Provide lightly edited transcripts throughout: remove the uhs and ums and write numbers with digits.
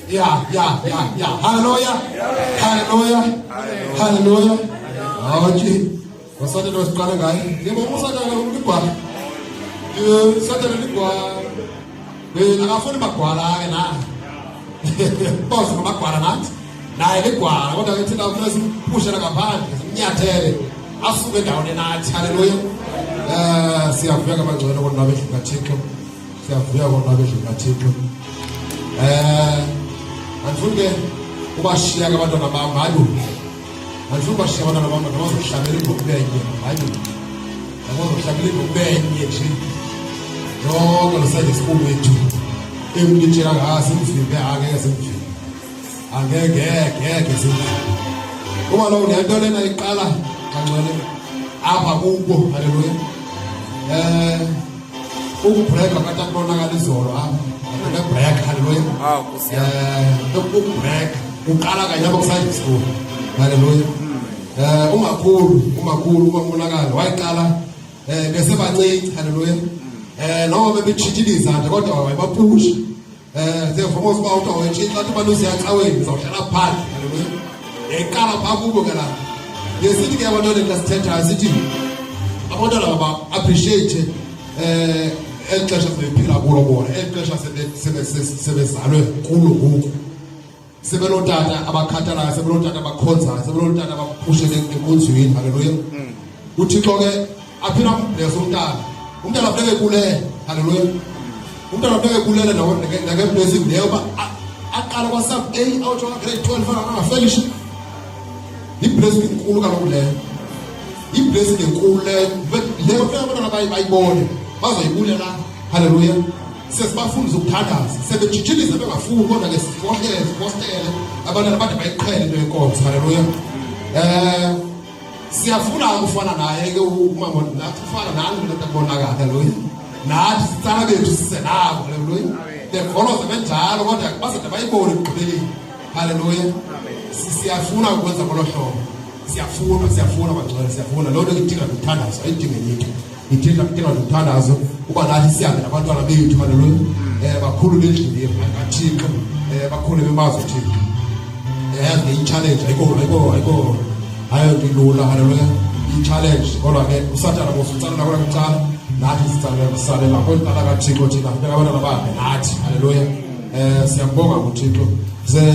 Yeah. Hallelujah. Okay. Wasatha lo siqala ngayo. Yebo usatha uligwala. Satha uligwala. Akafuni bagwala ke na. Boss ngabagwala nathi. Naye ligwala kodwa ke thina ufuna simpushela ngaphandle, simnyathele. Asuke endaweni nathi. Hallelujah. Siyavuya kabangcwele kodwa abedlula Thixo. Siyavuya kodwa abedlula Thixo. Andifuni ubashiya abantwana bam, hayi. Andifuni ubashiya abantwana bam abazohlabela ingombenye, hayi. Abazohlabela ingombenye nje. Yonke losayide isikhulu wethu. Emlitshela ngasimvimbe angeke simvimbe. Angeke simvimbe. Kuba lo lento lena iqala kancane apha kubo, haleluya. Ukubreak akatha kubonakala izolo apha. Break, hallelujah. Break. Uqala kanye abakusayide school. Hallelujah. Umakhulu umbonakala wayiqala bese bancinci, hallelujah. Noma bebechithiliza nje kodwa wayebaphusha. Therefore mos bawuthi awetshitha athi abantu siyacaweni uzawuhlala phansi, hallelujah. Eqala phakubo ke la. Yesithi ke abantwana lesithetha sithi abantwana baba appreciate exesha sebephila kulo bona, exesha sebezalwe kulo ngoku. Sebelotata abakhathalayo, sebelotata abakhonzayo, sebelotata abaphushele enkonzweni, haleluya. UThixo ke aphila umbless umntana. Umntana afike kule, haleluya. Umntana afike kulela nake blessing leyo ba aqala kwa sub A out of grade 12 angafelish. Iblessing inkulu kaloku leyo. Iblessing enkulu leyo. Leyo kufanele abantwana bayibone. Bazoyibulela, haleluya. Sesibafundisa ukuthandaza, sebejijiliza bengafuni kodwa ke sifostele abantwana bade bayiqhele into yenkonzo, haleluya. Siyafuna ukufana naye ke umama nathi ufana nani lo tabonakala, haleluya. Nathi sitsala bethu sisenabo, haleluya. The follows benjalo kodwa bazade bayibone ekugqibeleni, haleluya. Siyafuna ukwenza ngolo hlobo. Siyafuna bagcwele, siyafuna lo nto idinga ukuthandaza, ayidinge yethu. Ithetha kudinga ukuthandaza kuba nathi sihambe nabantwana bethu, haleluya. Bakhulu lendlini kaThixo, bakhulu bemazwe Thixo. Yazi i-challenge ayikho hayo ndilula, haleluya. I-challenge kodwa ke usathana mositsala nakho kucala nathi sitsala lapho intala kaThixo thina abantwana bakhe nathi, haleluya. Siyambonga uThixo.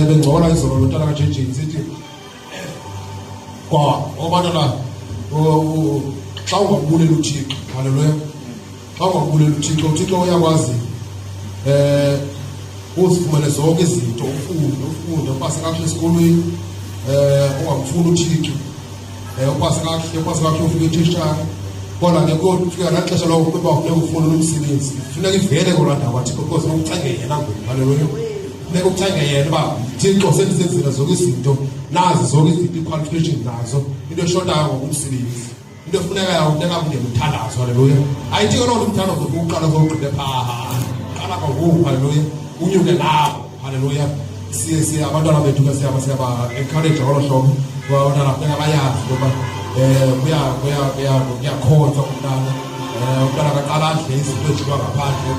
Bengcola izolo lo ntala kaJeje sithi kwa obantwana xa ungabulela uThixo, haleluya. Xa ungabulela uThixo uyakwazi uzifumane zonke izinto, ufunde upase kakuhle esikolweni, ungamfuni uThixo, upase kakuhle ufike etishara. Kodwa ke kufika naxesha lokho kuba kufuneka ufune umsebenzi. Kufuneka ivele kolaa ndawo kaThixo because ukucenge yena ngoku, haleluya. Kufuneka ucenge yena uba Thixo sendisenzile zonke izinto, nazi zonke izinto i-qualification nazo, into eshotayo ngokumsebenzi. Into efunekayo kufuneka kunye umthandazo, haleluya. Ayithi ke loo nto umthandazo ukuqala uzogqithe phaa, qala kwangoku, haleluya. Unyuke nawo, haleluya. Siye abantwana bethu ke siyaba encourage ngolo hlobo kuba abantwana funeka bayazi ukuba kuyakhonzwa umntana. Umntana akaqala adle izinto ezidliwa ngaphandle.